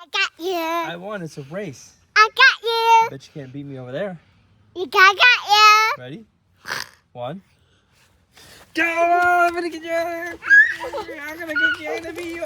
I got you. I won. It's a race. I got you. Bet you can't beat me over there. I got you. Ready? 1. Go! I'm gonna get you. I'm gonna get you. I'm gonna beat you.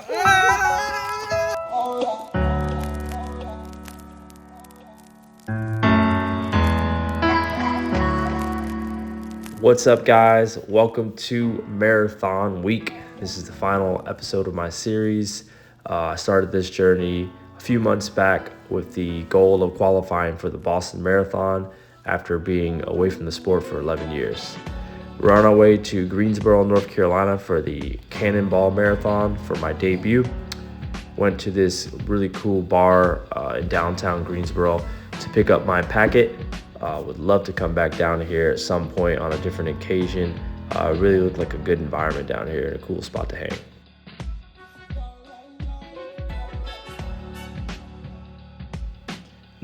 What's up, guys? Welcome to Marathon Week. This is the final episode of my series. I started this journey a few months back with the goal of qualifying for the Boston Marathon after being away from the sport for 11 years. We're on our way to Greensboro, North Carolina for the Cannonball Marathon for my debut. Went to this really cool bar in downtown Greensboro to pick up my packet. Would love to come back down here at some point on a different occasion. Really looked like a good environment down here and a cool spot to hang.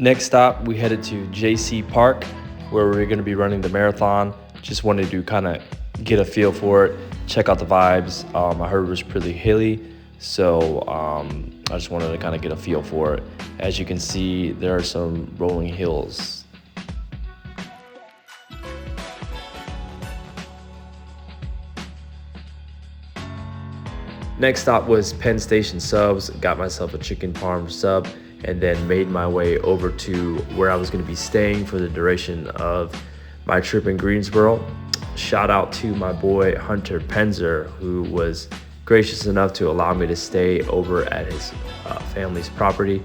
Next stop, we headed to JC Park, where we're going to be running the marathon. Just wanted to kind of get a feel for it, check out the vibes. I heard it was pretty hilly, so I just wanted to kind of get a feel for it. As you can see, there are some rolling hills. Next stop was Penn Station Subs. Got myself a chicken parm sub and then made my way over to where I was going to be staying for the duration of my trip in Greensboro. Shout out to my boy Hunter Penzer, who was gracious enough to allow me to stay over at his family's property.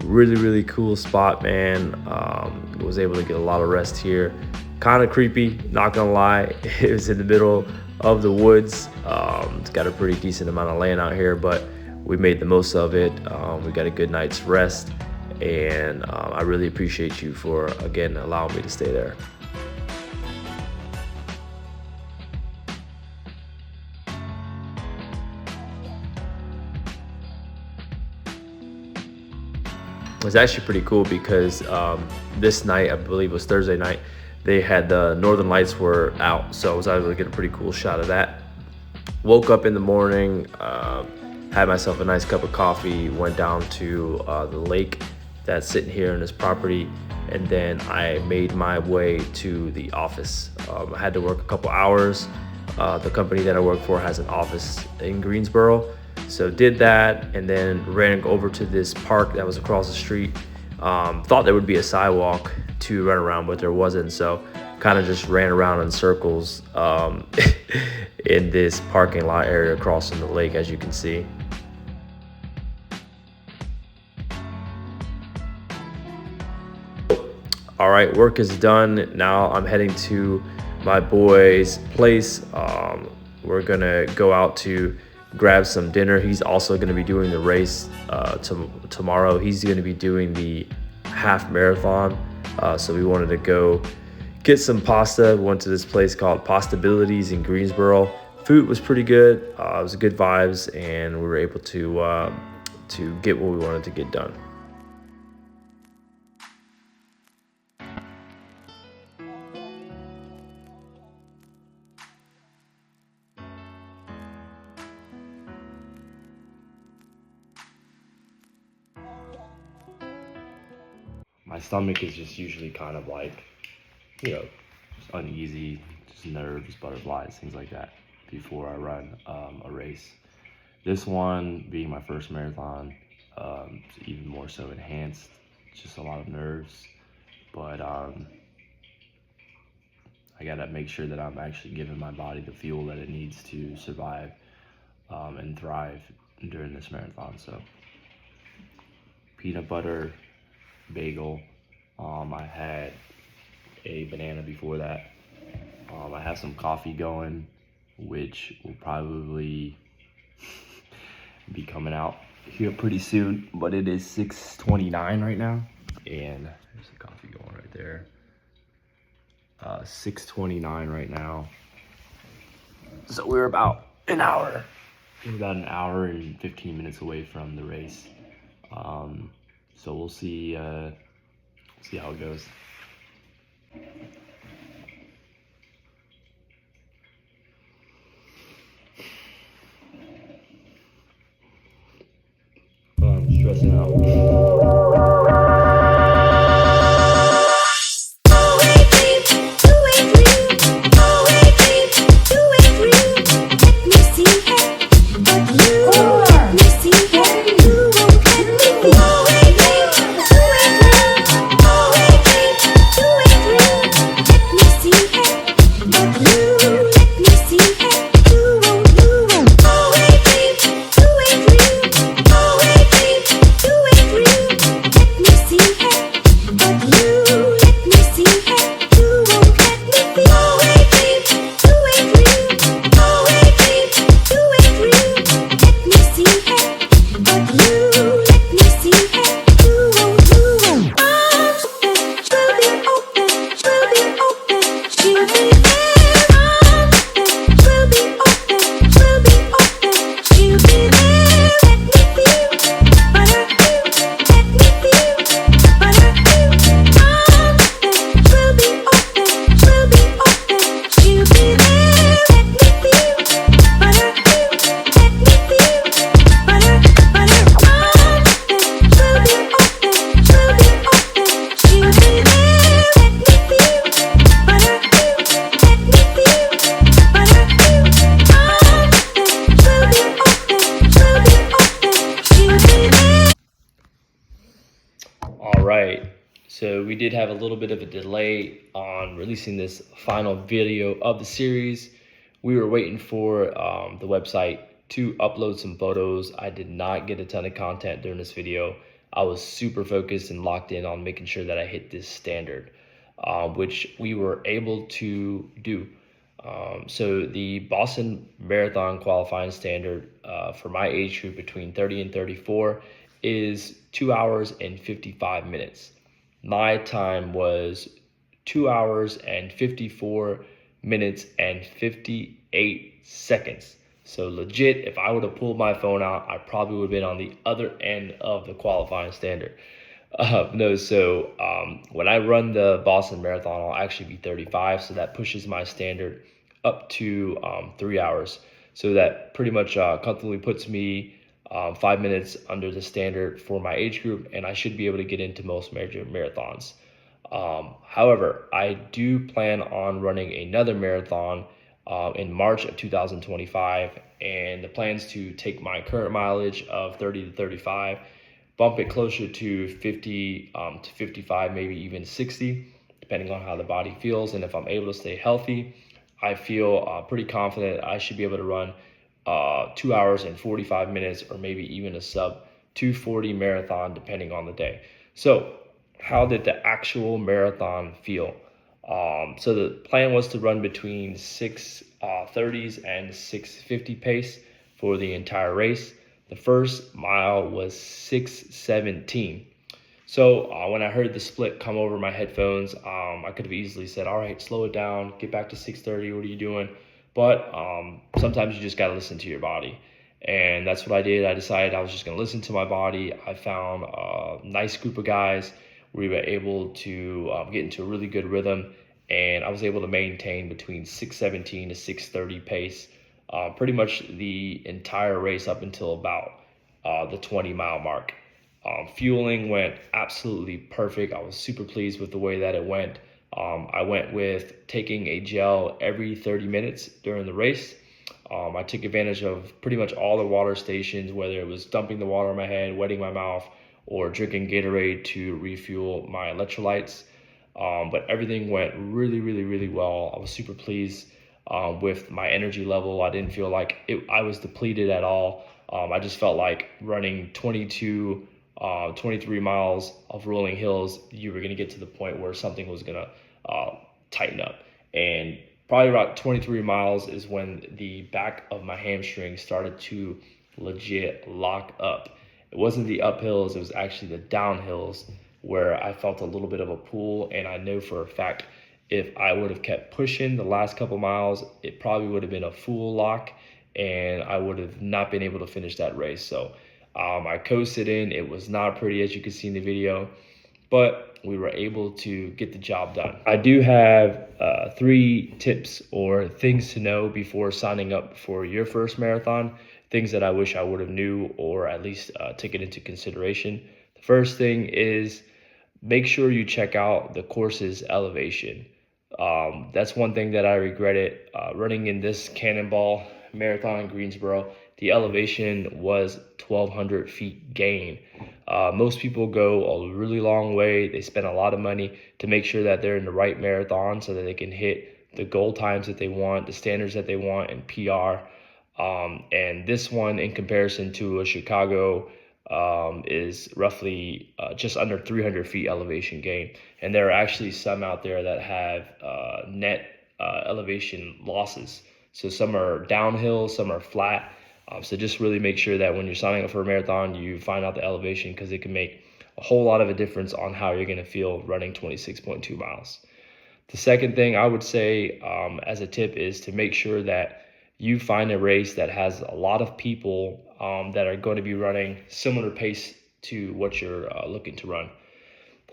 Really cool spot, man. Was able to get a lot of rest here. Kind of creepy, not gonna lie. It was in the middle of the woods. It's got a pretty decent amount of land out here, but we made the most of it. We got a good night's rest, and I really appreciate you for, again, allowing me to stay there. It was actually pretty cool because this night, I believe it was Thursday night, they had the Northern Lights were out, so I was able to get a pretty cool shot of that. Woke up in the morning, had myself a nice cup of coffee, went down to the lake that's sitting here in this property, and then I made my way to the office. I had to work a couple hours. The company that I work for has an office in Greensboro, so did that, and then ran over to this park that was across the street. Thought there would be a sidewalk to run around, but there wasn't, so kind of just ran around in circles in this parking lot area across from the lake, as you can see. All right, work is done. Now I'm heading to my boy's place. We're gonna go out to grab some dinner. He's also gonna be doing the race tomorrow. He's gonna be doing the half marathon. So we wanted to go get some pasta. We went to this place called Pastabilities in Greensboro. Food was pretty good. It was good vibes, and we were able to get what we wanted to get done. My stomach is just usually kind of like, just uneasy, just nerves, butterflies, things like that before I run a race. This one being my first marathon, even more so enhanced, just a lot of nerves, but I gotta make sure that I'm actually giving my body the fuel that it needs to survive and thrive during this marathon. So peanut butter, bagel. I had a banana before that. I have some coffee going, which will probably be coming out here pretty soon, but it is 6:29 right now, and there's the coffee going right there. 6:29 right now, so we're about an hour and 15 minutes away from the race. So we'll see how it goes. I'm stressing out. All right, so we did have a little bit of a delay on releasing this final video of the series. We were waiting for the website to upload some photos. I did not get a ton of content during this video. I was super focused and locked in on making sure that I hit this standard, which we were able to do. So the Boston Marathon qualifying standard for my age group between 30 and 34 is 2 hours and 55 minutes. My time was 2 hours and 54 minutes and 58 seconds. So legit, if I would have pulled my phone out, I probably would have been on the other end of the qualifying standard. When I run the Boston Marathon, I'll actually be 35. So that pushes my standard up to 3 hours. So that pretty much comfortably puts me 5 minutes under the standard for my age group, and I should be able to get into most major marathons. However, I do plan on running another marathon in March of 2025, and the plan is to take my current mileage of 30 to 35, bump it closer to 50 to 55, maybe even 60, depending on how the body feels. And if I'm able to stay healthy, I feel pretty confident I should be able to run 2 hours and 45 minutes, or maybe even a sub 240 marathon, depending on the day. So how did the actual marathon feel? So the plan was to run between 6:30s and 6:50 pace for the entire race. The first mile was 6:17. So when I heard the split come over my headphones, I could have easily said, all right, slow it down, get back to 6:30. What are you doing? But sometimes you just got to listen to your body. And that's what I did. I decided I was just going to listen to my body. I found a nice group of guys. We were able to get into a really good rhythm. And I was able to maintain between 6:17 to 6:30 pace pretty much the entire race up until about the 20-mile mark. Fueling went absolutely perfect. I was super pleased with the way that it went. I went with taking a gel every 30 minutes during the race. I took advantage of pretty much all the water stations, whether it was dumping the water on my head, wetting my mouth, or drinking Gatorade to refuel my electrolytes. But everything went really, really, really well. I was super pleased with my energy level. I didn't feel like I was depleted at all. I just felt like running 23 miles of rolling hills, you were going to get to the point where something was going to tighten up. And probably about 23 miles is when the back of my hamstring started to legit lock up. It wasn't the uphills, it was actually the downhills where I felt a little bit of a pull. And I know for a fact, if I would have kept pushing the last couple miles, it probably would have been a full lock and I would have not been able to finish that race. So I coasted in. It was not pretty, as you can see in the video, but we were able to get the job done. I do have 3 tips or things to know before signing up for your first marathon. things that I wish I would have knew or at least taken into consideration. The first thing is make sure you check out the course's elevation. That's one thing that I regretted running in this Cannonball Marathon in Greensboro. The elevation was 1,200 feet gain. Most people go a really long way. They spend a lot of money to make sure that they're in the right marathon so that they can hit the goal times that they want, the standards that they want, and PR. And this one, in comparison to a Chicago, is roughly just under 300 feet elevation gain. And there are actually some out there that have net elevation losses. So some are downhill, some are flat. So just really make sure that when you're signing up for a marathon, you find out the elevation, because it can make a whole lot of a difference on how you're going to feel running 26.2 miles. The second thing I would say as a tip is to make sure that you find a race that has a lot of people that are going to be running similar pace to what you're looking to run.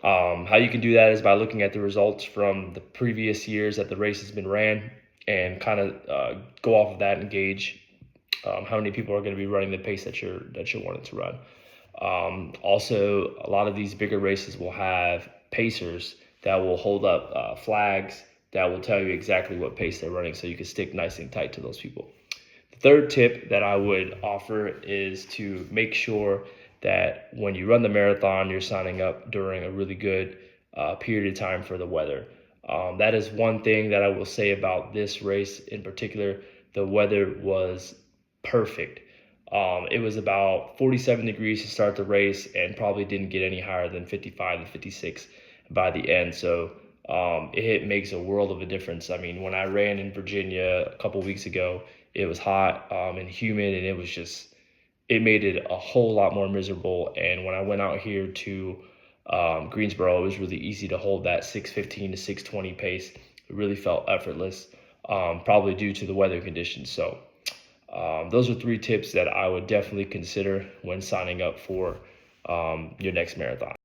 How you can do that is by looking at the results from the previous years that the race has been ran, and kind of go off of that and gauge how many people are going to be running the pace that you're wanting to run. Also, a lot of these bigger races will have pacers that will hold up flags that will tell you exactly what pace they're running, so you can stick nice and tight to those people. The third tip that I would offer is to make sure that when you run the marathon, you're signing up during a really good period of time for the weather. That is one thing that I will say about this race in particular. The weather was perfect. It was about 47 degrees to start the race, and probably didn't get any higher than 55 to 56 by the end. So it makes a world of a difference. I mean, when I ran in Virginia a couple weeks ago, it was hot and humid, and it made it a whole lot more miserable. And when I went out here to Greensboro, it was really easy to hold that 6:15 to 6:20 pace. It really felt effortless, probably due to the weather conditions. So those are 3 tips that I would definitely consider when signing up for your next marathon.